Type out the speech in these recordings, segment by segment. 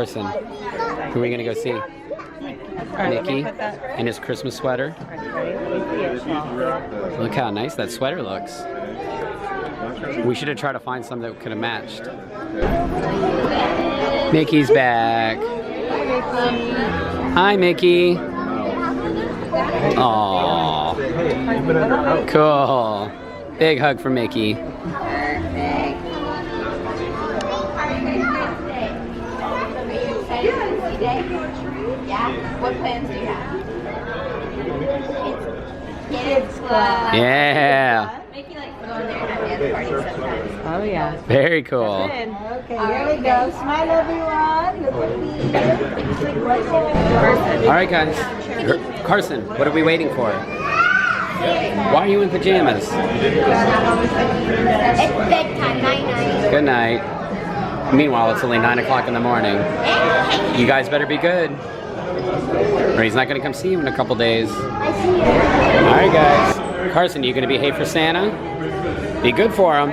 Carson, who are we gonna go see? Mickey in his Christmas sweater. Look how nice that sweater looks. We should have tried to find some that could have matched. Mickey's back. Hi, Mickey. Aww. Cool. Big hug for Mickey. What plans do you have? Kids Club. Yeah. Mickey likes to go in there and have dance parties sometimes. Oh yeah. Very cool. Okay, here we go. Smile, everyone. Look at me. All right, guys. Carson, what are we waiting for? Why are you in pajamas? It's bedtime, night-night. Good night. Meanwhile, it's only 9 o'clock in the morning. You guys better be good, or he's not going to come see you in a couple days. All right, guys. Carson, you going to behave for Santa? Be good for him.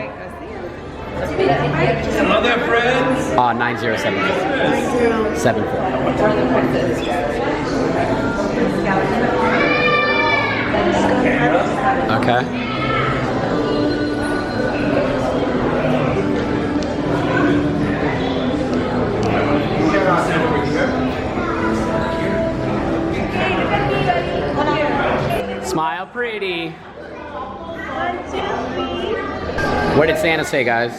Hello there, friends. 9074. Okay. Smile pretty. What did Santa say, guys? He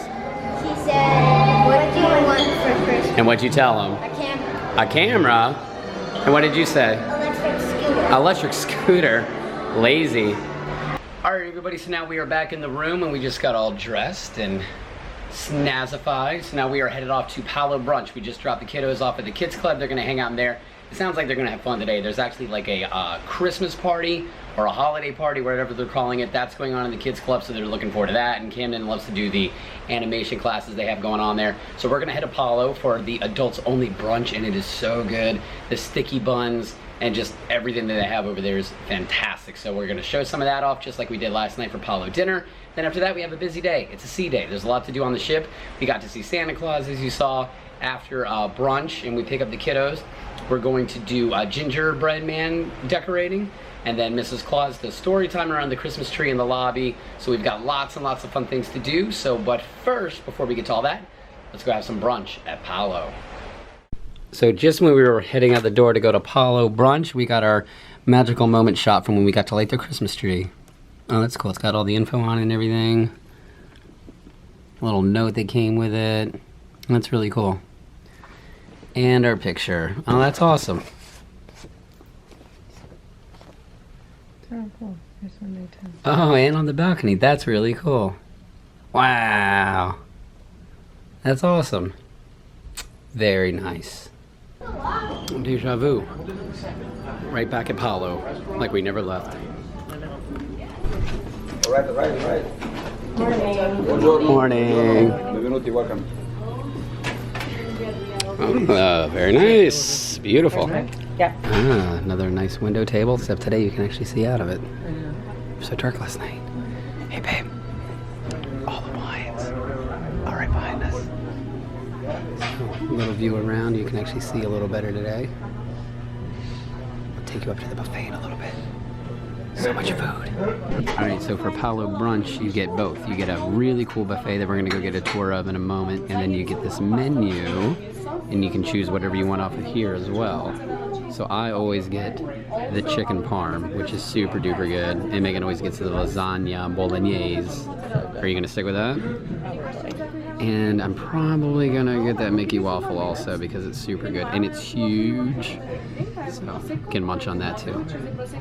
said, what do you want for Christmas? And what'd you tell him? A camera. A camera? And what did you say? Electric scooter. Electric scooter. Lazy. Alright, everybody, so now we are back in the room and we just got all dressed and snazzified. So now we are headed off to Palo Brunch. We just dropped the kiddos off at the kids club. They're going to hang out in there. It sounds like they're going to have fun today. There's actually like a Christmas party or a holiday party, whatever they're calling it. That's going on in the kids club, so they're looking forward to that. And Camden loves to do the animation classes they have going on there. So we're going to head to Palo for the adults only brunch, and it is so good. The sticky buns and just everything that they have over there is fantastic. So we're going to show some of that off just like we did last night for Palo dinner. Then after that we have a busy day. It's a sea day. There's a lot to do on the ship. We got to see Santa Claus, as you saw, after brunch, and we pick up the kiddos. We're going to do gingerbread man decorating, and then Mrs. Claus does story time around the Christmas tree in the lobby. So we've got lots and lots of fun things to do. So, but first, before we get to all that, let's go have some brunch at Palo. So just when we were heading out the door to go to Palo Brunch, we got our magical moment shot from when we got to light the Christmas tree. Oh, that's cool. It's got all the info on it and everything. A little note that came with it. That's really cool. And our picture. Oh, that's awesome. Oh, cool. Here's one day too. Oh, and on the balcony. That's really cool. Wow. That's awesome. Very nice. Deja vu. Right back at Palo, like we never left. All right. Morning. Benvenuti, welcome. Oh, very nice. Beautiful. Yeah. Ah, another nice window table, except today you can actually see out of it. It was so dark last night. Hey, babe. All the blinds are right behind us. So, a little view around. You can actually see a little better today. I'll take you up to the buffet in a little bit. So much food. Alright, so for Palo Brunch, you get both. You get a really cool buffet that we're going to go get a tour of in a moment, and then you get this menu, and you can choose whatever you want off of here as well. So I always get the chicken parm, which is super duper good, and Megan always gets the lasagna bolognese. Are you going to stick with that? And I'm probably going to get that Mickey waffle also because it's super good, and it's huge. So you can munch on that too.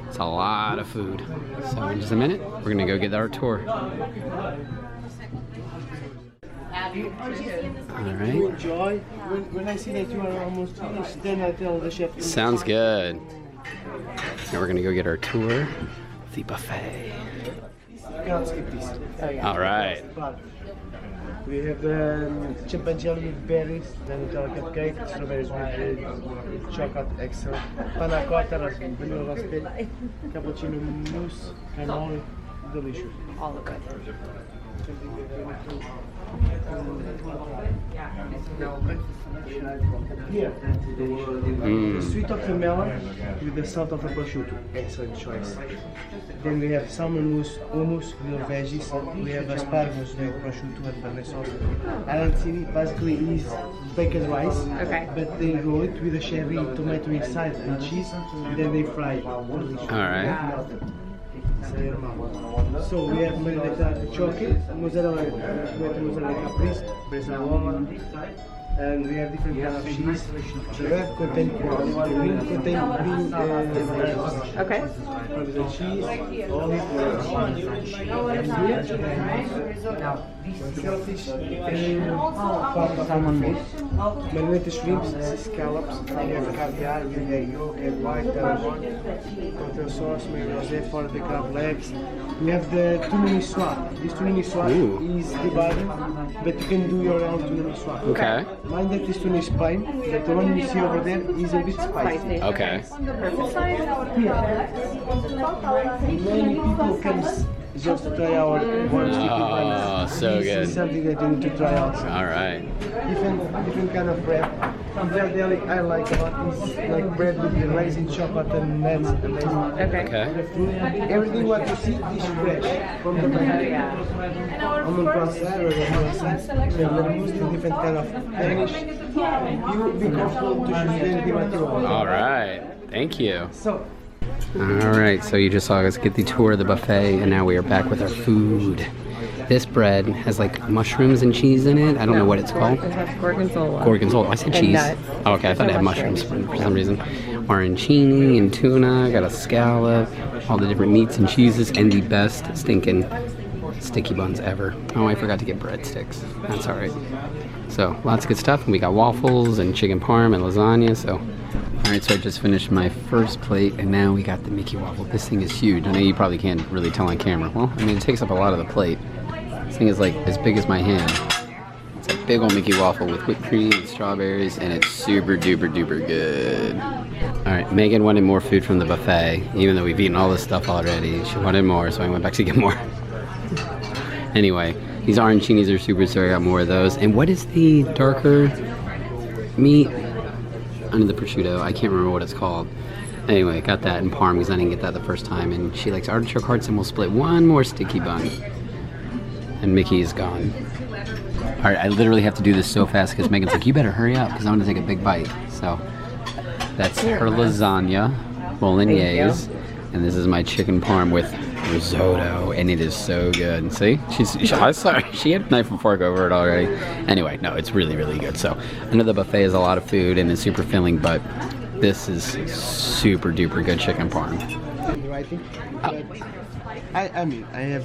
It's a lot of food. So in just a minute, we're going to go get our tour. Alright. Enjoy. When I see that you are almost finished, then I tell the chef. Sounds good. Now we're going to go get our tour of the buffet. You can't skip this. Alright. We have champagne jelly with berries, then Nutella cupcake, strawberries with chocolate extra, panna cotta, vanilla raspberry, cappuccino mousse, cannoli, delicious. All look good. Here, the sweet of the melon with the salt of the prosciutto. Excellent choice. Then we have salmon mousse, hummus with veggies. We have asparagus with prosciutto and penne sauce. Arancini basically is baked rice, but they roll it with a cherry tomato inside and cheese, and then they fry it. Delicious. All right. So we have marinated artichoke, mozzarella, tomato mozzarella caprese, bresaola, and we have different kinds of cheese. The red contain corn, the green contain green Parmesan cheese, olive oil, and here shellfish, salmon fish, marinated shrimps, scallops, we have caviar, we have yolk and white tarragon, tomato sauce, mayonnaise for the crab legs. We have the tuna miswa. This tuna miswa is divided, but you can do your own tuna miswa. Okay. Mind that this tuna is plain, but the one you see over there is a bit spicy. Okay. Many people come just to try our one sticky buns. Oh, so This good. is something that you need to try also. All right. Different kind of bread. Bread deli I like a lot is like bread with the raisin, chocolate and nuts. Amazing. Okay. Everything what you see is fresh from the bread. Almond croissant or croissant. We have mostly different kind of Danish. You will be comfortable to choose anything what you want. All right. Thank you. So. All right, so you just saw us get the tour of the buffet, and now we are back with our food. This bread has like mushrooms and cheese in it. I don't know what it's called. It has gorgonzola. Gorgonzola. I said cheese. nuts. Oh, okay, I thought it had mushrooms for some reason. Arancini and tuna. Got a scallop. All the different meats and cheeses, and the best stinking sticky buns ever. Oh, I forgot to get breadsticks. That's all right. So lots of good stuff. And we got waffles and chicken parm and lasagna. So. Alright, so I just finished my first plate, and now we got the Mickey waffle. This thing is huge. I know you probably can't really tell on camera. Well, I mean, it takes up a lot of the plate. This thing is like as big as my hand. It's a big old Mickey waffle with whipped cream and strawberries, and it's super duper duper good. Alright, Megan wanted more food from the buffet, even though we've eaten all this stuff already. She wanted more, so I went back to get more. Anyway, these arancinis are super, so I got more of those. And what is the darker meat? Under the prosciutto, I can't remember what it's called. Anyway, got that in parm because I didn't get that the first time, and she likes artichoke hearts, and we'll split one more sticky bun. And Mickey is gone. Alright, I literally have to do this so fast because Megan's like, you better hurry up because I want to take a big bite. So, that's her lasagna, bolognese, and this is my chicken parm with risotto, and it is so good. See? I saw she had a knife and fork over it already. Anyway, no, it's really, really good. So, I know the buffet is a lot of food and it's super filling, but this is super duper good chicken parm. I think I mean, I have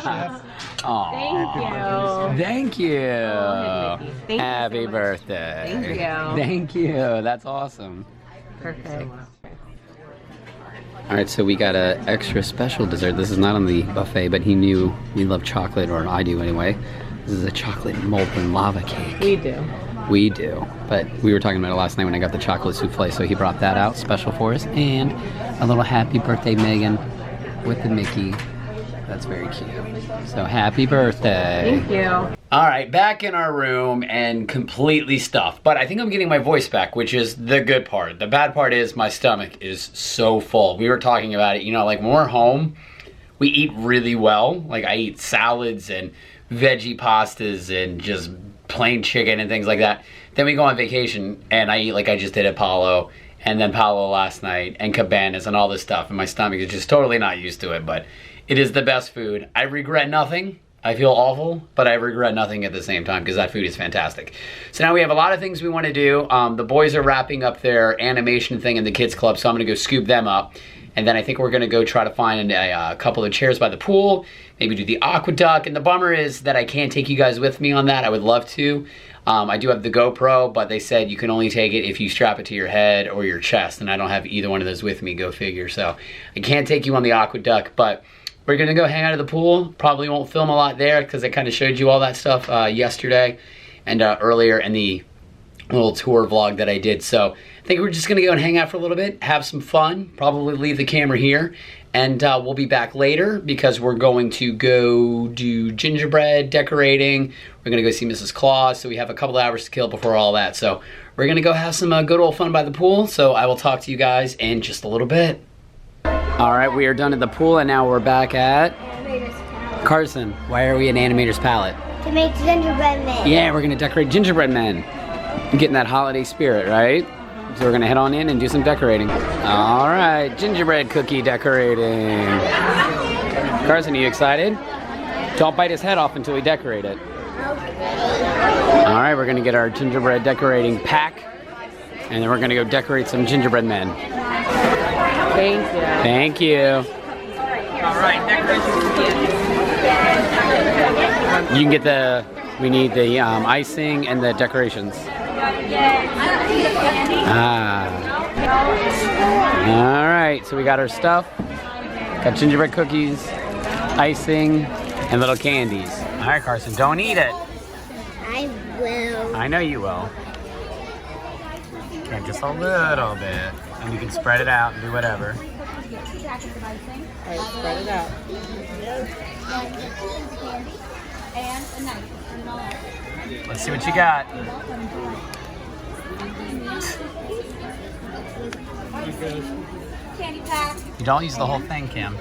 chef. Oh, thank you. Thank you Happy so much. birthday. Thank you. Thank you. That's awesome. Perfect. All right, so we got a extra special dessert. This is not on the buffet, but he knew we love chocolate, or I do anyway. This is a chocolate molten lava cake. We do. We do, but we were talking about it last night when I got the chocolate souffle, so he brought that out special for us, and a little happy birthday Megan with the Mickey. That's very cute. So happy birthday. Thank you. All right, back in our room and completely stuffed. But I think I'm getting my voice back, which is the good part. The bad part is my stomach is so full. We were talking about it, you know, like when we're home, we eat really well. Like I eat salads and veggie pastas and just plain chicken and things like that. Then we go on vacation and I eat like I just did at Palo, and then Palo last night, and cabanas and all this stuff. And my stomach is just totally not used to it, but it is the best food. I regret nothing. I feel awful, but I regret nothing at the same time because that food is fantastic. So now we have a lot of things we want to do. The boys are wrapping up their animation thing in the kids club, so I'm going to go scoop them up. And then I think we're going to go try to find a couple of chairs by the pool, maybe do the aqueduct. And the bummer is that I can't take you guys with me on that. I would love to. I do have the GoPro, but they said you can only take it if you strap it to your head or your chest, and I don't have either one of those with me, go figure. So I can't take you on the aqueduct, but we're gonna go hang out at the pool. Probably won't film a lot there because I kind of showed you all that stuff yesterday and earlier in the little tour vlog that I did. So I think we're just gonna go and hang out for a little bit, have some fun, probably leave the camera here, And we'll be back later because we're going to go do gingerbread decorating. We're gonna go see Mrs. Claus, so we have a couple hours to kill before all that. So we're gonna go have some good old fun by the pool. So I will talk to you guys in just a little bit. All right, we are done at the pool and now we're back at Carson. Why are we at Animator's Palette? To make gingerbread men. Yeah, we're gonna decorate gingerbread men. Getting that holiday spirit, right? So we're gonna head on in and do some decorating. All right, gingerbread cookie decorating. Carson, are you excited? Don't bite his head off until we decorate it. All right, we're gonna get our gingerbread decorating pack, and then we're gonna go decorate some gingerbread men. Thank you. Thank you. All right, You can get we need the icing and the decorations. All right, so we got our stuff. Got gingerbread cookies, icing, and little candies. All right, Carson, don't eat it. I will. I know you will. Okay, just a little bit. And you can spread it out and do whatever. All right, spread it out. Let's see what you got. You don't use the whole thing, Kim.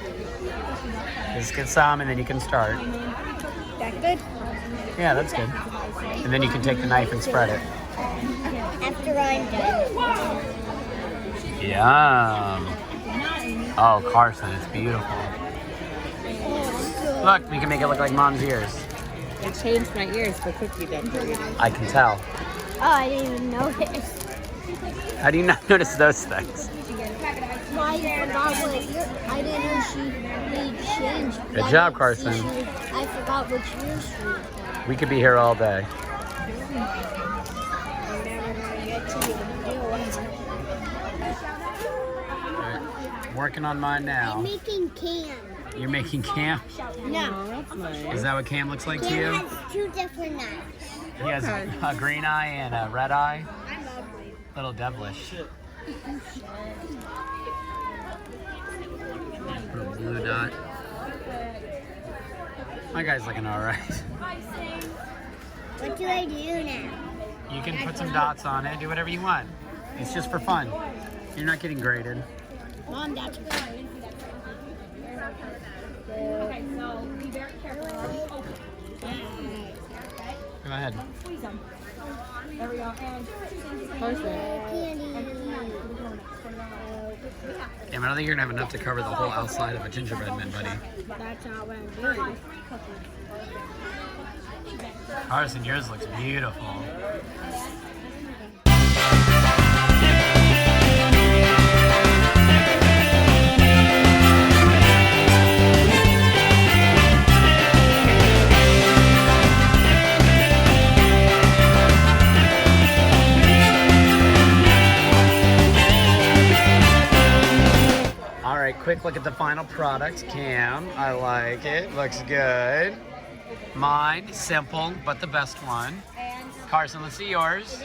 Just get some and then you can start. That good? Yeah, that's good. And then you can take the knife and spread it. After I'm done. Yum. Oh, Carson, it's beautiful. Look, we can make it look like Mom's ears. It changed my ears for cookie decorating. I can tell. Oh, I didn't even notice. How do you not notice those things? I forgot what ear. I didn't know she changed. Good job, Carson. I forgot which ears she was. We could be here all day. I'm never gonna get to even deal with it. Working on mine now. I'm making Cam. You're making Cam? No. That's nice. Is that what Cam looks like to Cam you? has two different eyes. He has a green eye and a red eye. I'm ugly. Little devilish. Little blue dot. My guy's looking alright. What do I do now? You can put some dots on it, do whatever you want. It's just for fun. You're not getting graded. Mom, that's right. Okay, so be very careful. Go ahead. Squeeze them. There we go. And Damn, I don't think you're gonna have enough to cover the whole outside of a gingerbread man, buddy. That's not what I'm doing. Carson, yours looks beautiful. Quick look at the final product. Cam, I like it. Looks good. Mine, simple, but the best one. Carson, let's see yours.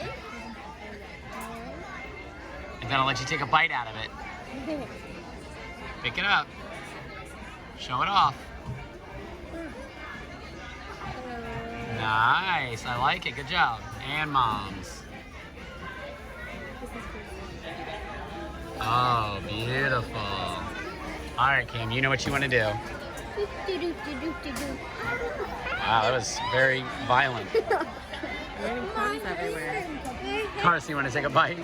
And then I'll let you take a bite out of it. Pick it up. Show it off. Nice. I like it. Good job. And Mom's. Oh, beautiful. All right, Cam, you know what you want to do. Wow, that was very violent. Carson, you want to take a bite?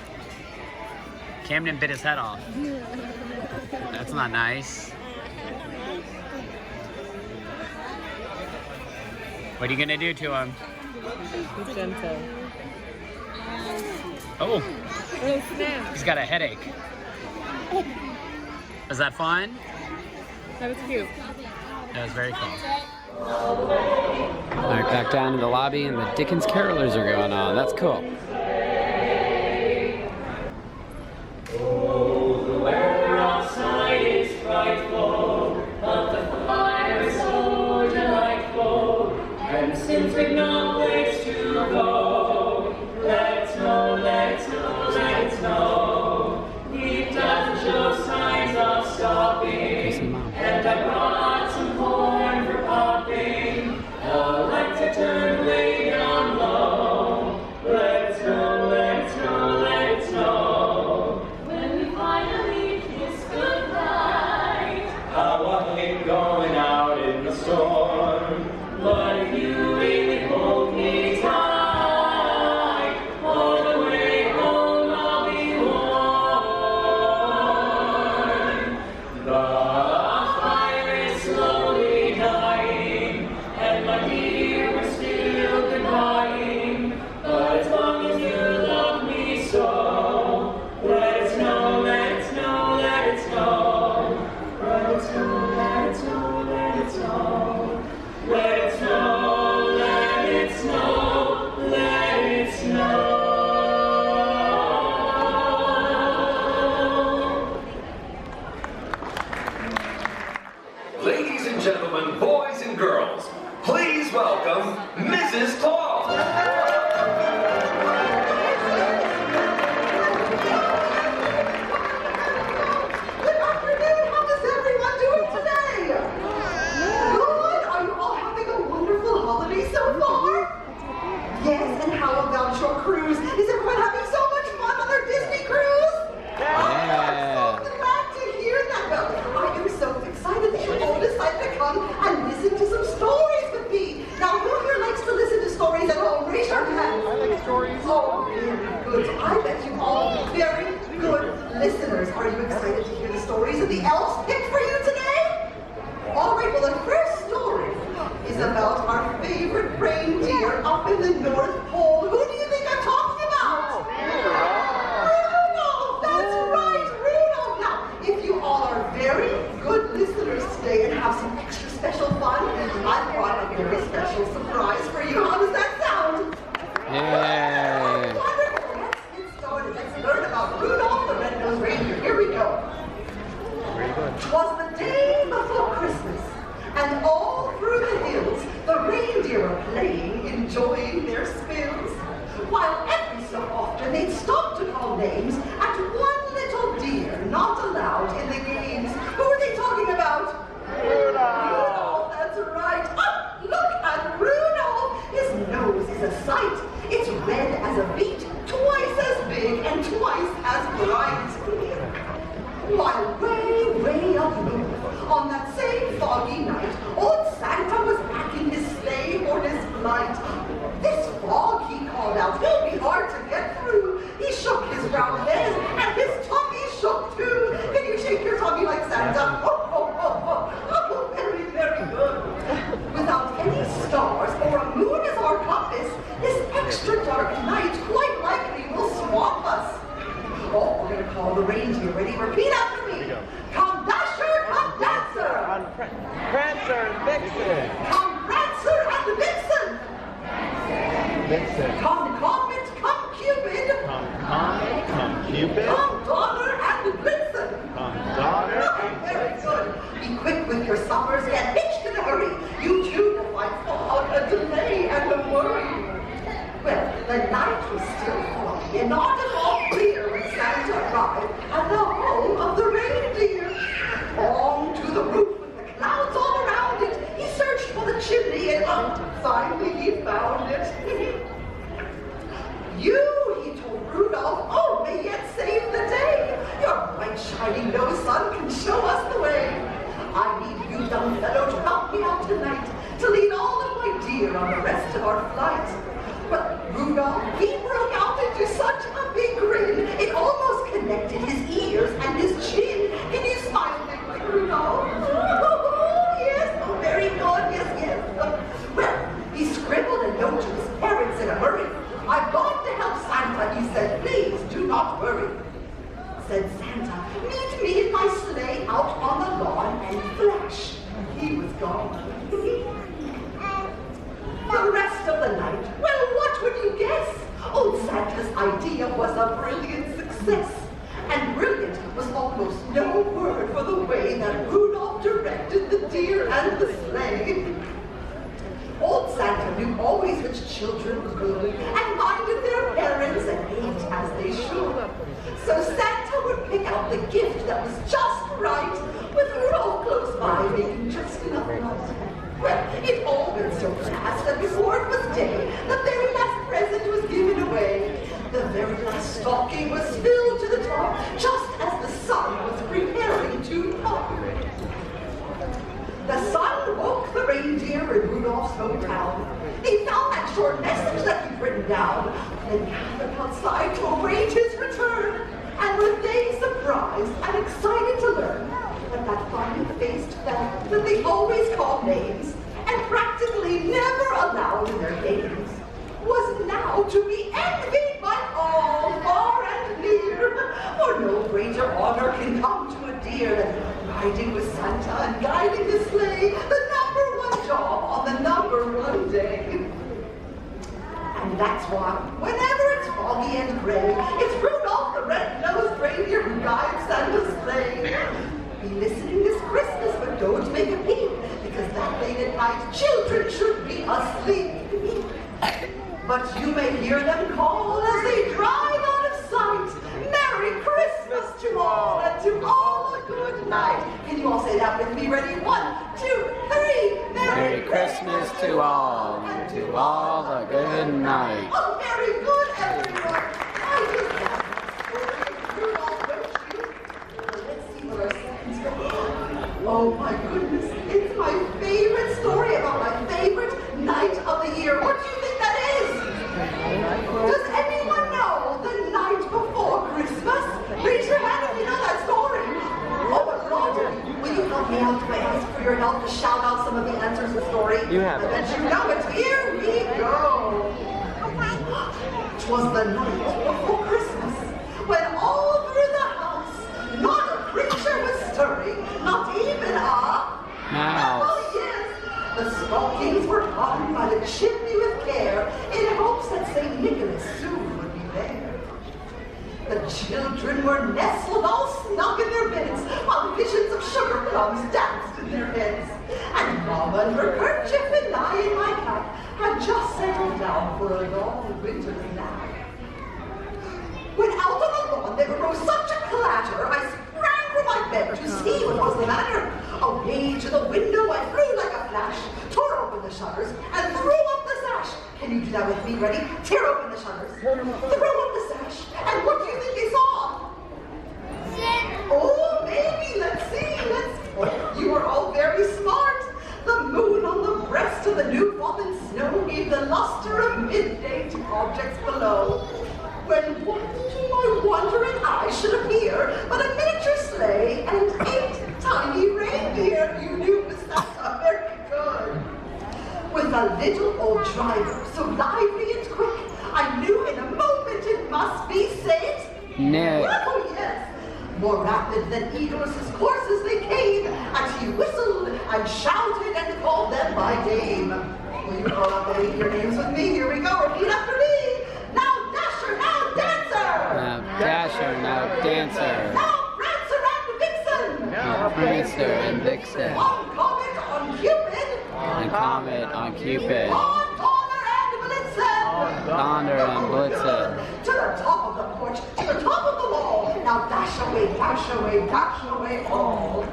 Camden bit his head off. That's not nice. What are you going to do to him? Be gentle. Oh, Oh, snap. he's got a headache. Was that fun? That was cute. That was very cool. All right, back down to the lobby and the Dickens carolers are going on. That's cool. gentlemen, boys and girls, please welcome Mrs. Claus. Good afternoon. How is everyone doing today? Good. Are you all having a wonderful holiday so far? Yes. And how about your cruise? Is everyone having so much fun on their Disney cruise? Yeah. I'm so glad to hear that. Well, I am so excited that you all decided to come and listen to some stories with me. Now, who here likes to listen to stories at all? Raise your hand. I like stories. Oh, very good. I bet you all very good listeners. Are you excited to hear the stories that the elves picked for you today? All right, well, the first story is about our favorite reindeer up in the North Pole. Who do you think I'm talking about? Rudolph! That's right, Rudolph! Now, if you all are very good listeners today and have some extra special fun, I brought a very special surprise for you. How does that sound? Yeah. Wonderful! Let's get started. Let's learn about Rudolph the Red-Nosed Reindeer. Here we go. 'Twas the day before Christmas, and all through the hills the reindeer are playing, enjoying their spills, while every so often they'd stop to call names at one little deer not allowed in the games. Who are they talking about? Rudolph, that's right. Oh, look at Rudolph! His nose is a sight. It's red as a beet, twice as big and twice as bright. While way, way up north, on that same foggy night, old Santa was packing his sleigh for his flight. This fog, he called out, will be hard to get through. He shook his brown head, and his tummy shook too. Can you shake your tummy like Santa? Oh, oh, oh, oh, oh, very, very good. Without any stars or a moon as our compass, this extra dark night quite likely will swamp us. Oh, we're going to call the reindeer. Ready? Repeat after me. Come Dasher, come Dancer. Prancer, Vixen. Come Prancer and Vixen. Vixen. Come Comet, come Cupid. Come Comet, come Cupid. Come Donner and Blitzen. Come Donner and Very good. Be quick with your suppers. Get hitched in a hurry. You too will find fog, a delay, and a worry. Well, the night was still foggy and not at all clear when Santa arrived at the home of the reindeer. On to the roof with the clouds all around it, he searched for the chimney and finally he found it. You, he told Rudolph, oh, may yet save the day. Your bright shining nose, sun, can show us the way. I need you, young fellow, to help me out tonight, to lead all of my deer on the rest of our flight. But Rudolph, he broke out into such a big grin, it almost connected his ears and his chin. Can you smile a bit like Rudolph? Oh, yes, oh, very good, yes, yes. Well, he scribbled a note to his parents in a hurry. I've gone to help Santa, he said, please do not worry. Said Santa, meet me in my sleigh out on the lawn, and flash, he was gone. The rest of the night, well, what would you guess? Old Santa's idea was a brilliant success. And brilliant was almost no word for the way that Rudolph directed the deer and the sleigh. Old Santa knew always which children were good and minded their parents and ate as they should. So Santa would pick out the gift that was just right, with Rudolph close by making just enough noise. Well, it all went so fast that before it was day, the very last present was given away. The very last stocking was filled to the top, just as the sun was preparing to pop. The sun woke the reindeer in Rudolph's hometown. He found that short message that he'd written down, then gathered outside to await his return. And were they surprised and excited to learn that fine-faced fellow that they always called names and practically never allowed in their games was now to be envied by all, far and near. For no greater honor can come to a deer than riding with Santa and guiding the sleigh, the #1 job on the #1 day. And that's why, whenever it's foggy and gray, it's Rudolph the Red-Nosed Reindeer who guides Santa's sleigh. Be listening this Christmas, but don't make a peep, because is that late at night, children should be asleep. But you may hear them call as they drive out of sight. Merry Christmas to all, and to all a good night. Can you all say that with me? Ready? 1, 2, 3. Merry Christmas to all, and to all a good night. Oh, very good, everyone. I just have a story of Rudolph, don't you? Let's see what our seconds go. Oh my goodness, it's my favorite story about my favorite night of the year. What do you think that is? Does anyone know the night before Christmas? Raise your hand if you know that story. Oh, but Roger, will you help me out? Do I ask for your help to shout out some of the answers to the story? You have it. I bet you know it. Here we go. It was the night before Christmas, when all through the house, not a creature was stirring, not even a mouse. Oh yes, the stockings were hung by the chimney with care, in hopes that St. Nicholas soon would be there. The children were nestled all snug in their beds, while visions of sugar plums danced in their heads. And Mama in her kerchief and I in my cap had just settled down for a long winter's nap. When out on the lawn there arose such a clatter, I sprang from my bed to see what was the matter. Away to the window I flew like a flash, tore open the shutters, and threw up the sash. Can you do that with me? Ready? Tear open the shutters, throw up the sash, and what do you think they saw? Oh, maybe. Let's see. You are all very smart. The moon on the breast of the new fallen snow gave the luster of midday to objects below. When what to my wondering eyes should appear but a miniature sleigh and 8 tiny reindeer. You knew Miss Santa very good. With a little old driver, so lively and quick, I knew in a moment it must be Saint Nick. Oh yes, more rapid than eagles his coursers they came, and he whistled and shouted and called them by name. Will you call out any of your names with me? Here we go, repeat after me. Now Dasher, now Dancer. Now Dasher, now Dancer. Now Prancer and Vixen. Now Prancer and Vixen. On Comet, on Cupid. On Comet, on Cupid. On Donner and Blitzen. Donner and Blitzen. To the top of the porch, to the top of the wall. Now dash away, dash away, dash away all.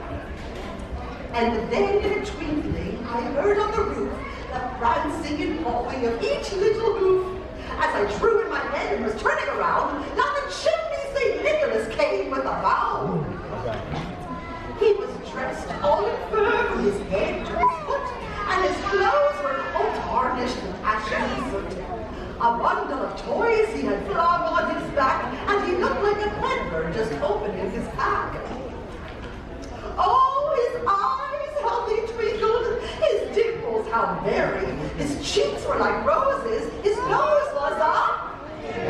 And then in a twinkling, I heard on the roof the prancing and pawing of each little hoof. As I drew in my head and was turning around, now the chimney St. Nicholas came with a bound. He was dressed all in fur from his head to his foot, and his clothes were all tarnished with ashes and soot. A bundle of toys he had flung on his back, and he looked like a peddler just opening his pack. Oh, his eyes, how they twinkled, his dimples, how merry, his cheeks were like roses, his nose was a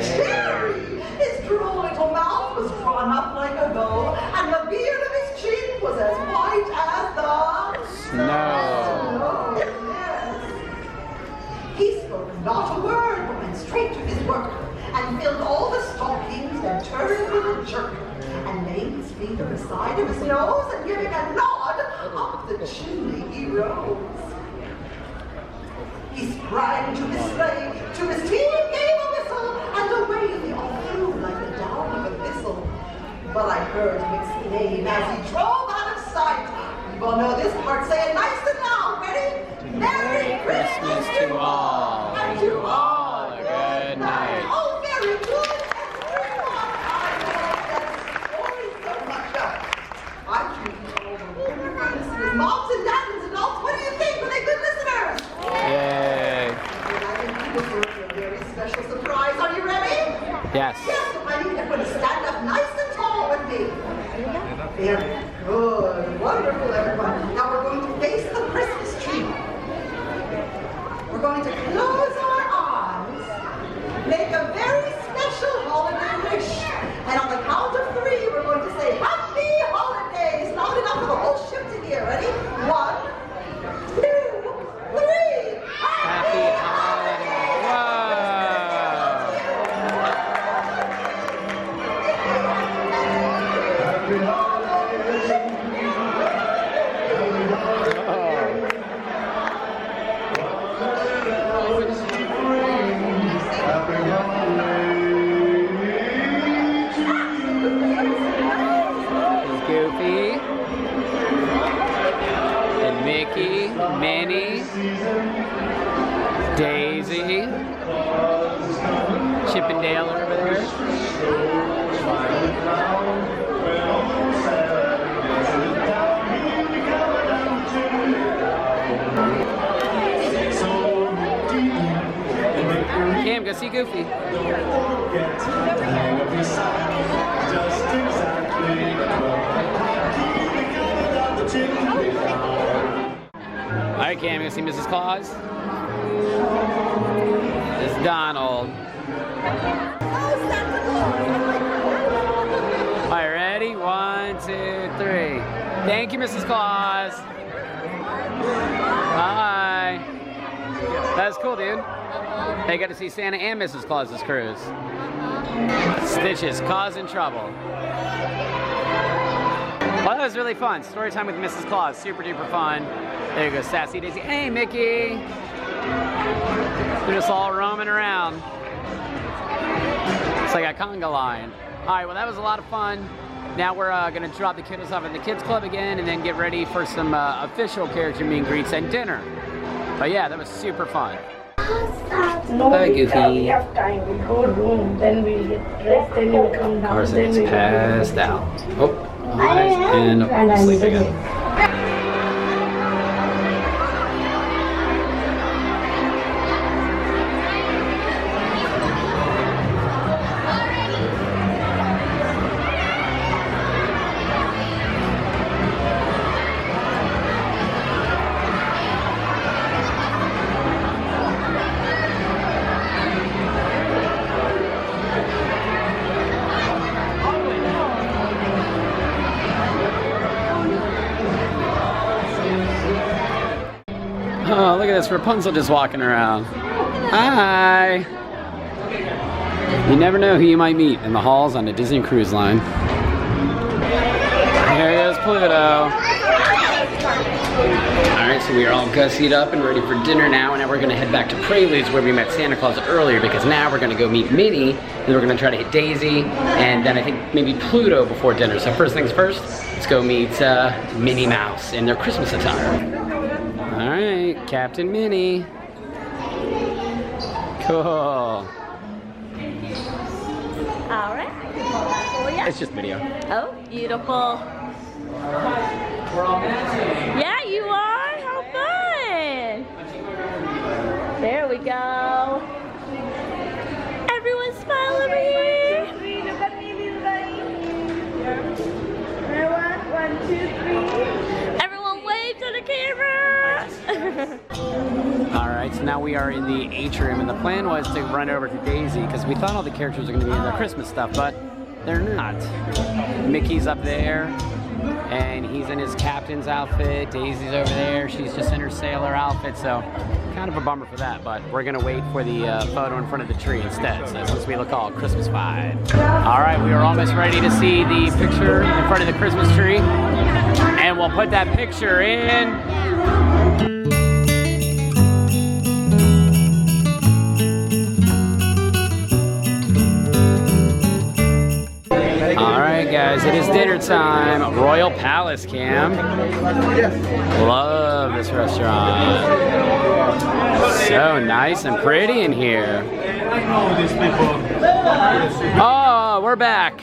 cherry, his droll little mouth was drawn up like a bow, and the beard of his chin was as white as the Snow. Yes. He spoke not a word, but went straight to his work, and filled all the stockings and turned with a jerk, and laying his finger aside of his nose and giving a nod, up the chimney he rose. He sprang to his sleigh, to his team gave a whistle, and away they all flew like the down of a thistle. But I heard him exclaim as he drove out of sight. You all know this part, say it nice and loud. Ready? Merry Christmas to all, and to all a good night. Oh, very good, everyone. I love that story so much. I treat all the listeners, moms and dads and adults. What do you think? Were they good listeners? Yay. And I think you look for a very special surprise. Are you ready? Yes. Yes, I need everyone to stand up nice and tall with me. Very good. Wonderful, everyone. Now we're going to face the Christmas tree. We're going to close our eyes, make a very special holiday wish, and on the count of 3, we're going to say Happy Holidays. Loud enough for the whole ship to hear. Ready? 1, 2, 3. Happy Holidays. Whoa. Mickey, Minnie, Daisy, Chip and Dale over there. Cam, go see Goofy. Alright, Cam, you see Mrs. Claus? It's Donald. Alright, ready? 1, 2, 3. Thank you, Mrs. Claus. Bye. That was cool, dude. They got to see Santa and Mrs. Claus's cruise. Stitches causing trouble. Well, that was really fun. Story time with Mrs. Claus. Super duper fun. There you go, Sassy Daisy. Hey, Mickey. They're just all roaming around. It's like a conga line. All right, well, that was a lot of fun. Now we're going to drop the kiddos off at the kids club again and then get ready for some official character meet and greets and dinner. But yeah, that was super fun. Bye, Goofy. We have time. We go room, then we get dressed, then we come down. Carson's passed out. Oh, eyes and sleep again. Oh, look at this Rapunzel just walking around. Hi! You never know who you might meet in the halls on the Disney Cruise Line. There goes Pluto. Alright, so we are all gussied up and ready for dinner now, and now we're going to head back to Preludes where we met Santa Claus earlier, because now we're going to go meet Minnie, and we're going to try to hit Daisy, and then I think maybe Pluto before dinner. So first things first, let's go meet Minnie Mouse in their Christmas attire. Alright, Captain Minnie. Cool. Alright. Oh, yeah. It's just video. Oh, beautiful. We're all matching. Yeah, you are. How fun. There we go. Everyone smile over here. Look at me, everyone. 1, 2, 3. Everyone wave to the camera. Alright, so now we are in the atrium, and the plan was to run over to Daisy because we thought all the characters were going to be in their Christmas stuff, but they're not. Mickey's up there, and he's in his captain's outfit. Daisy's over there. She's just in her sailor outfit, so kind of a bummer for that, but we're going to wait for the photo in front of the tree instead, so since we look all Christmas vibe. Alright, we are almost ready to see the picture in front of the Christmas tree, and we'll put that picture in. Alright guys, it is dinner time. Royal Palace, Cam. Love this restaurant. So nice and pretty in here. Oh, we're back.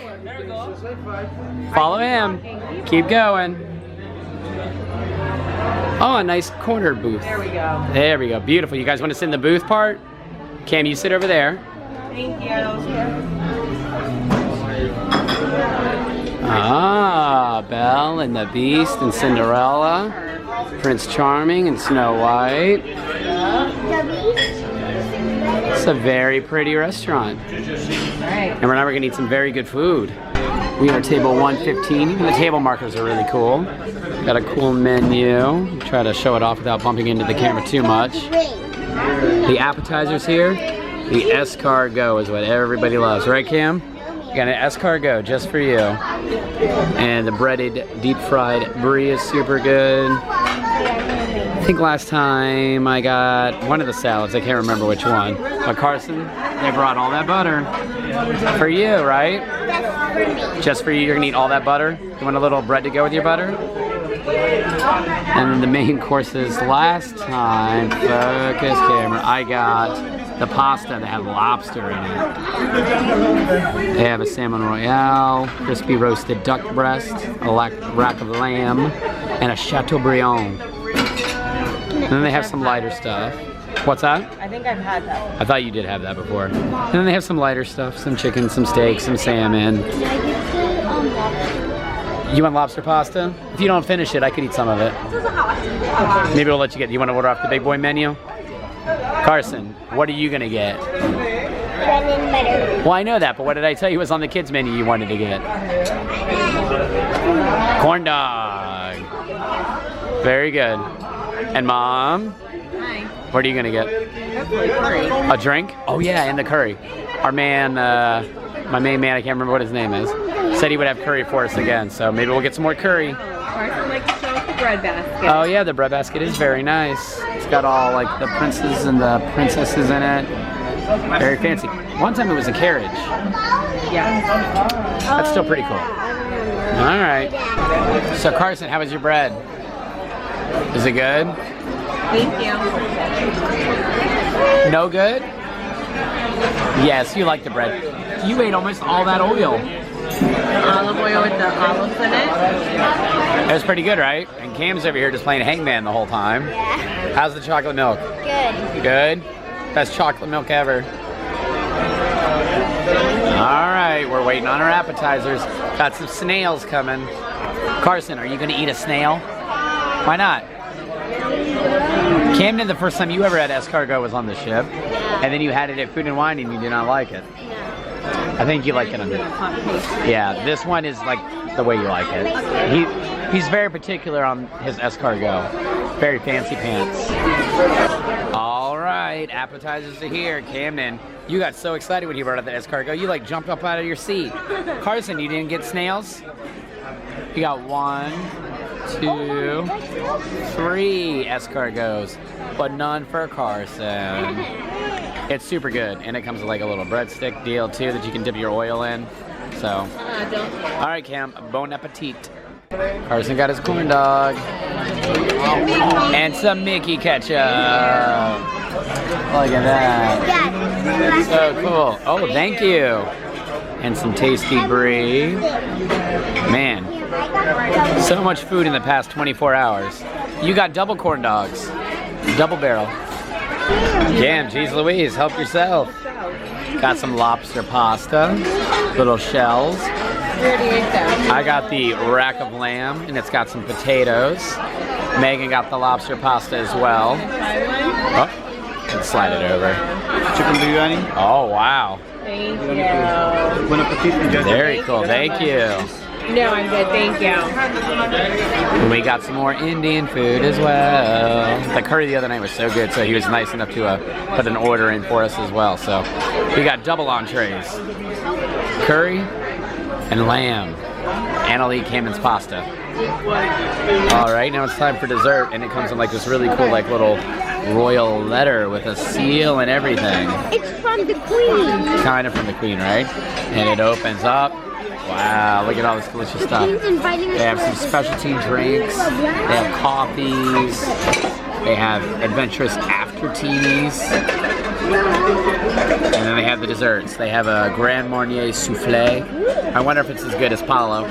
Follow him. Keep going. Oh, a nice corner booth. There we go. There we go. Beautiful. You guys want to sit in the booth part? Cam, you sit over there. Thank you. Ah, Belle and the Beast and Cinderella, Prince Charming and Snow White. It's a very pretty restaurant. And now we're gonna eat some very good food. We are at table 115. Even the table markers are really cool. Got a cool menu. Try to show it off without bumping into the camera too much. The appetizers here. The escargot is what everybody loves, right, Cam? You got an escargot just for you. And the breaded, deep-fried brie is super good. I think last time I got one of the salads. I can't remember which one. But Carson, they brought all that butter. For you, right? That's for me. Just for you, you're gonna eat all that butter? You want a little bread to go with your butter? And then the main courses last time, focus camera, I got the pasta that had lobster in it. They have a salmon royale, crispy roasted duck breast, a rack of lamb, and a chateaubriand. And then they have some lighter stuff. What's that? I think I've had that. I thought you did have that before. And then they have some lighter stuff, some chicken, some steak, some salmon. Can I get the lobster? You want lobster pasta? If you don't finish it, I could eat some of it. Maybe we'll let you get. You want to order off the big boy menu? Carson, what are you gonna get? Bread and butter. Well, I know that, but what did I tell you was on the kids menu you wanted to get? Corn dog. Very good. And Mom? Hi. What are you gonna get? A drink? Oh yeah, and the curry. Our man, my main man, I can't remember what his name is, said he would have curry for us again, so maybe we'll get some more curry. Carson likes to show us the bread basket. Oh yeah, the bread basket is very nice. It's got all like the princes and the princesses in it. Very fancy. One time it was a carriage. Yeah. That's still pretty cool. All right. So Carson, how was your bread? Is it good? Thank you. No good? Yes, you like the bread. You ate almost all that oil. Olive oil with the olives in it. It was pretty good, right? And Cam's over here just playing hangman the whole time. Yeah. How's the chocolate milk? Good. Good? Best chocolate milk ever. All right, we're waiting on our appetizers. Got some snails coming. Carson, are you going to eat a snail? Why not? Camden, the first time you ever had escargot was on the ship. Yeah. And then you had it at Food and Wine and you did not like it. No. I think you like it on Yeah, this one is like the way you like it. He's very particular on his escargot. Very fancy pants. All right, appetizers are here. Camden, you got so excited when he brought up the escargot. You like jumped up out of your seat. Carson, you didn't get snails? You got 1, 2, 3 escargots, but none for Carson. It's super good, and it comes with like a little breadstick deal too that you can dip your oil in. So, all right, Cam, bon appetit. Carson got his corn dog and some Mickey ketchup. Look at that. So cool. Oh, thank you. And some tasty brie. Man, so much food in the past 24 hours. You got double corn dogs, double barrel. Damn, geez Louise, help yourself. Got some lobster pasta, little shells. I got the rack of lamb, and it's got some potatoes. Megan got the lobster pasta as well. Oh, and slide it over. Chicken biryani. Oh, wow. Thank you. Bon appetit. Very cool, thank you. No, I'm good, thank you. And we got some more Indian food as well. The curry the other night was so good, so he was nice enough to put an order in for us as well. So we got double entrees, curry and lamb. Annalie Camen's pasta. All right, now it's time for dessert, and it comes in like this really cool like little royal letter with a seal and everything. It's from the Queen. Kind of from the Queen, right? And it opens up. Wow, look at all this delicious stuff. They have some specialty drinks. They have coffees. They have adventurous after-teas. And then they have the desserts. They have a Grand Marnier souffle. I wonder if it's as good as Palo.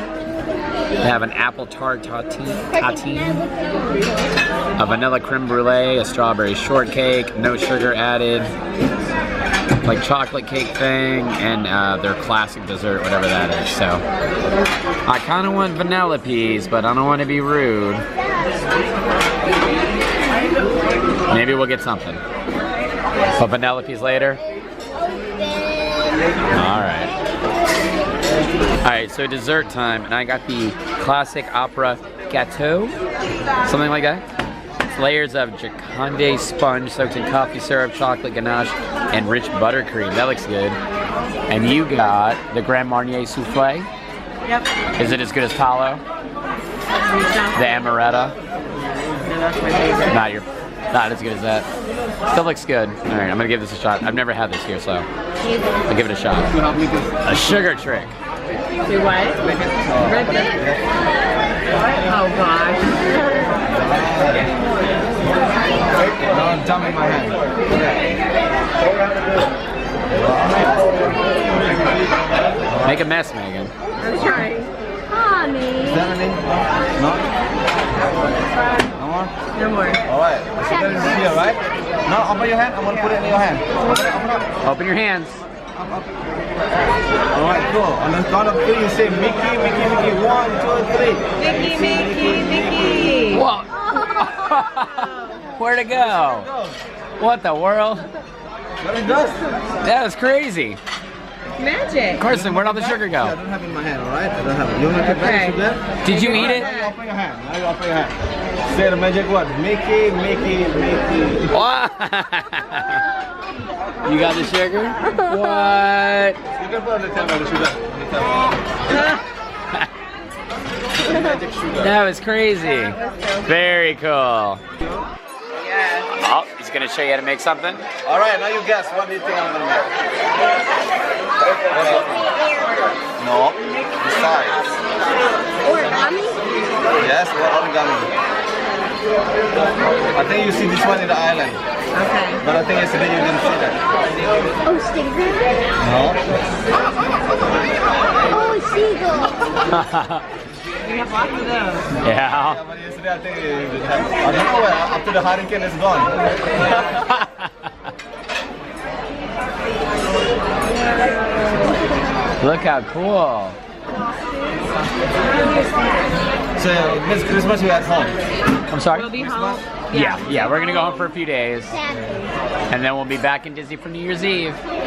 They have an apple tart tartine, a vanilla creme brulee, a strawberry shortcake, no sugar added, like chocolate cake thing, and their classic dessert, whatever that is. So I kind of want vanilla peas, but I don't want to be rude. Maybe we'll get something. But vanilla peas later. All right. All right, so dessert time, and I got the classic opera gâteau, something like that. It's layers of Jaconde sponge soaked in coffee syrup, chocolate ganache, and rich buttercream. That looks good. And you got the Grand Marnier souffle. Yep. Is it as good as Palo? The amaretto? No, that's my favorite. Not as good as that. Still looks good. All right, I'm gonna give this a shot. I've never had this here, so I'll give it a shot. A sugar trick. Do what? Oh gosh. thumb in my hand. Make a mess, Megan. I'm trying. Honey. Is that any? No? No more? No more. Alright. So that is here, right? Now open your hand. I'm gonna put it in your hand. Open it, open up. Open your hands. Alright, cool. On the count of 3, you say Mickey, Mickey, Mickey. 1, 2, 3. Whoa. Where'd it go? What the world? What it does? That was crazy. Magic. Carson, where'd all the sugar I go? don't have it in my hand, alright? I don't have it. You want to get back to that? Did you eat it? Now you open your hand. Now you open your hand. Say the magic word. Mickey, Mickey, Mickey. What? You got the sugar? What? You can put on the table the sugar. Magic sugar. That was crazy. Very cool. Oh, he's gonna show you how to make something. Alright, now you guess. What do you think I'm gonna make? No. Besides. Origami? Yes, what origami? I think you see this one in the island. Okay. But I think yesterday you didn't see that. Oh, stinger? No. Oh, seagull. We have lots of those. Yeah. Yeah, but yesterday I think you didn't have. I don't know where. After the hurricane is gone. Look how cool. So it means Christmas we're at home. I'm sorry? We'll be home. Yeah, we're gonna go home for a few days. Saturday. And then we'll be back in Disney for New Year's Eve. Look at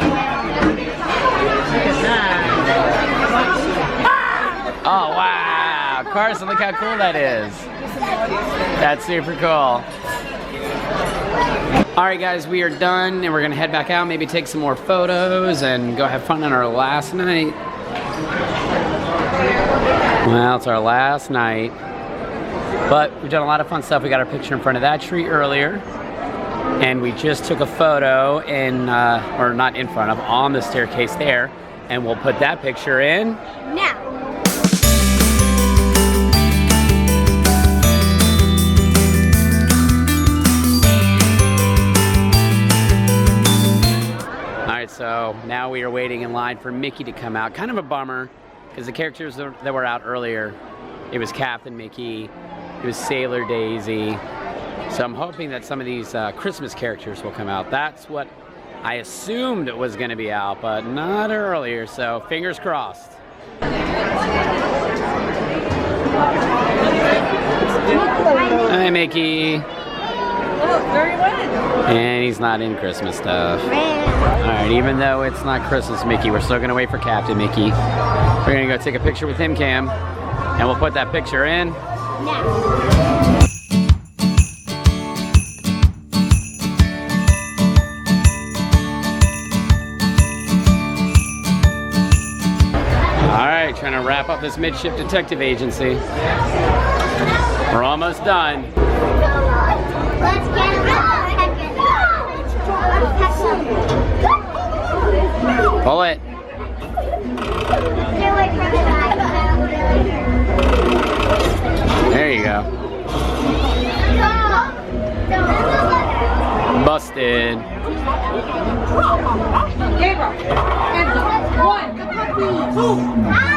that. Oh, wow. Carson, look how cool that is. That's super cool. All right, guys, we are done, and we're gonna head back out, maybe take some more photos, and go have fun on our last night. Well, it's our last night, but we've done a lot of fun stuff. We got our picture in front of that tree earlier, and we just took a photo in, or not in front of, on the staircase there, and we'll put that picture in Now. So now we are waiting in line for Mickey to come out. Kind of a bummer, because the characters that were out earlier, it was Captain Mickey, it was Sailor Daisy. So I'm hoping that some of these Christmas characters will come out. That's what I assumed it was going to be out, but not earlier, so fingers crossed. Hi, Mickey. Oh, very well. And he's not in Christmas stuff. Alright, even though it's not Christmas Mickey, we're still gonna wait for Captain Mickey. We're gonna go take a picture with him, Cam, and we'll put that picture in. Now. Alright, trying to wrap up this midship detective agency. We're almost done. Let's get it. Pull it. There you go. Busted.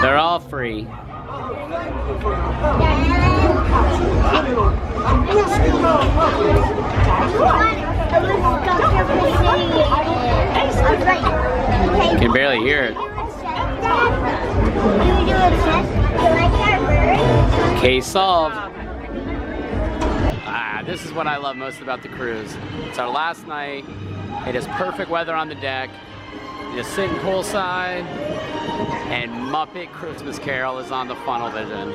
They're all free. You can barely hear it. Case solved. This is what I love most about the cruise. It's our last night. It is perfect weather on the deck. You just sit in poolside, and Muppet Christmas Carol is on the funnel vision.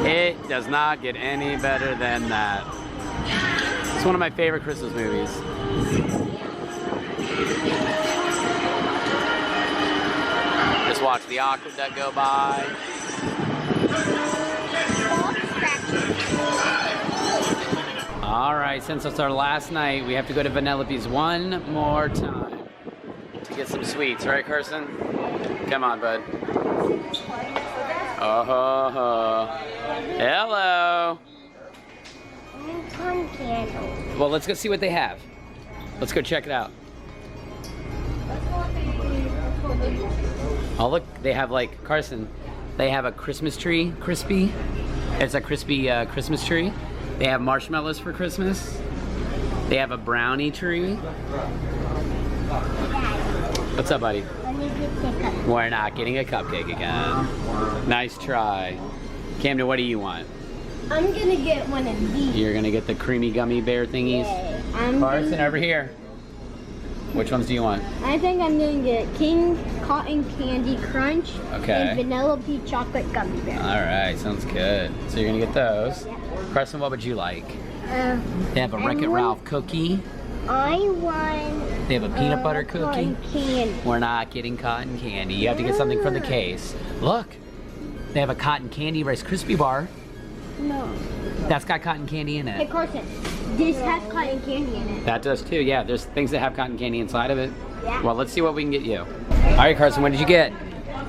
It does not get any better than that. It's one of my favorite Christmas movies. Just watch the aqueduct go by. All right, since it's our last night, we have to go to Vanellope's one more time to get some sweets, right, Carson? Come on, bud. Oh, hello. Candle. Well, let's go see what they have. Let's go check it out. Oh look, they have like, Carson, they have a Christmas tree, crispy. It's a crispy Christmas tree. They have marshmallows for Christmas. They have a brownie tree. What's up, buddy? We're not getting a cupcake again. Nice try. Camden, what do you want? I'm gonna get one of these. You're gonna get the creamy gummy bear thingies? Yeah, Carson, over here. Which ones do you want? I think I'm gonna get King Cotton Candy Crunch Okay. and Vanilla Bean Chocolate Gummy Bear. All right, sounds good. So you're gonna get those. Carson, what would you like? They have a Wreck-It Ralph cookie. I want. They have a peanut butter cookie. Cotton candy. We're not getting cotton candy. You have to get something from the case. Look, they have a cotton candy Rice Krispie bar. No. That's got cotton candy in Hey it. Carson, this has cotton candy in it. That does too, yeah. There's things that have cotton candy inside of it. Yeah. Well, let's see what we can get you. All right, Carson, what did you get?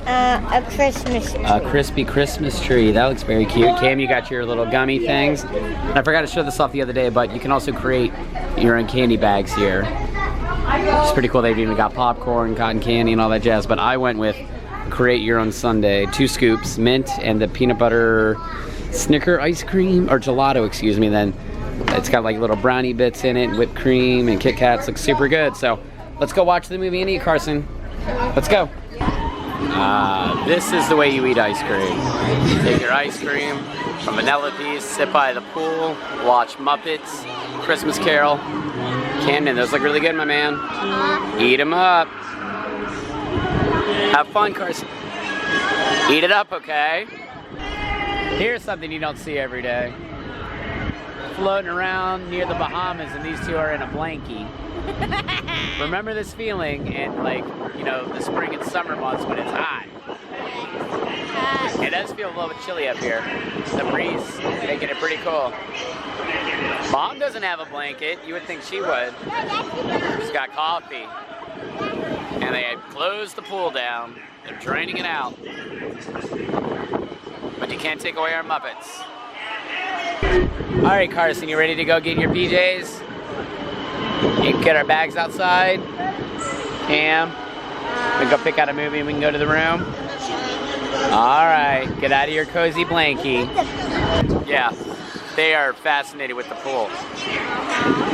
A Christmas tree. A crispy Christmas tree. That looks very cute. Cam, you got your little gummy things. And I forgot to show this off the other day, but you can also create your own candy bags here. It's pretty cool. They've even got popcorn, cotton candy, and all that jazz. But I went with create your own sundae. 2 scoops, mint, and the peanut butter Snicker ice cream, or gelato, excuse me. Then it's got like little brownie bits in it, whipped cream, and Kit Kats. Looks super good. So let's go watch the movie and eat, Carson. Let's go. This is the way you eat ice cream. Take your ice cream from Vanilla Bees, sit by the pool, watch Muppets Christmas Carol. Camden, those look really good, my man. Eat them up. Have fun, Carson. Eat it up, okay? Here's something you don't see every day. Floating around near the Bahamas, and these two are in a blankie. Remember this feeling in, like, you know, the spring and summer months when it's hot. It does feel a little bit chilly up here. The breeze making it pretty cool. Mom doesn't have a blanket. You would think she would. She's got coffee. And they had closed the pool down. They're draining it out. But you can't take away our Muppets. All right, Carson, you ready to go get your PJs? You can get our bags outside. Cam, we can go pick out a movie and we can go to the room. All right, get out of your cozy blankie. Yeah, they are fascinated with the pool.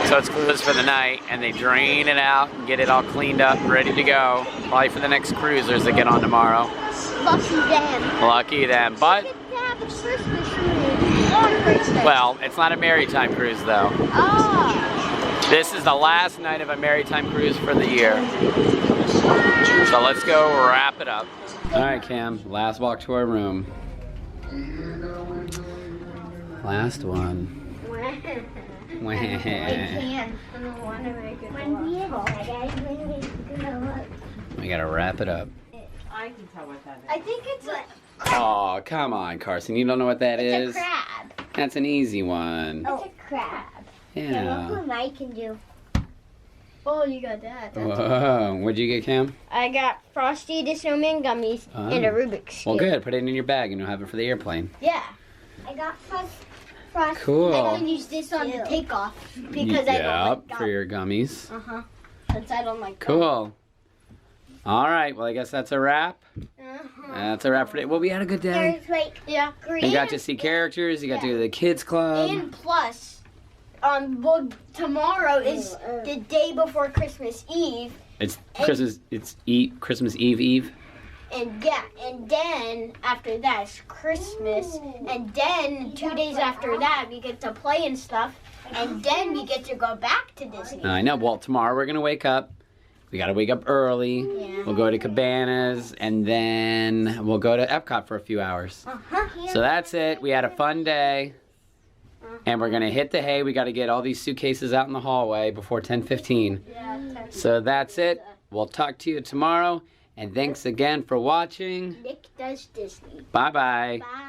So it's closed for the night, and they drain it out and get it all cleaned up, ready to go. Probably for the next cruisers that get on tomorrow. Lucky them. Lucky them, but They have a Christmas tree on Christmas. well, it's not a Merrytime Cruise though. Ah. This is the last night of a Merrytime Cruise for the year. So let's go wrap it up. All right, Cam, last walk to our room. Last one. I can't. I don't want to make it. We gotta wrap it up. I can tell what that is. I think it's like Oh, come on, Carson. You don't know what that is? it's a crab. That's an easy one. It's a crab. Yeah. Look what I can do. Oh, you got that. Whoa. What'd you get, Cam? I got Frosty the Snowman gummies and a Rubik's Cube. Well, good. Put it in your bag and you'll have it for the airplane. Yeah. I got Frosty. Cool. I'm going to use this on the takeoff because I don't like gum. for your gummies. Uh-huh. Since I don't like Cool. All right. Well, I guess that's a wrap. Uh-huh. That's a wrap for today. Well, we had a good day. There's like green. You got to see characters. You got to go to the kids club. And plus, well, tomorrow is the day before Christmas Eve. It's Christmas. It's Christmas Eve. And yeah, and then after that is Christmas, and then 2 days after that we get to play and stuff, and then we get to go back to Disney. I know. Well, tomorrow we're gonna wake up. We gotta wake up early. Yeah. We'll go to Cabanas, and then we'll go to Epcot for a few hours. So that's it. We had a fun day, and we're gonna hit the hay. We gotta get all these suitcases out in the hallway before 10:15. So that's it. We'll talk to you tomorrow. And thanks again for watching. Nick Does Disney. Bye-bye. Bye.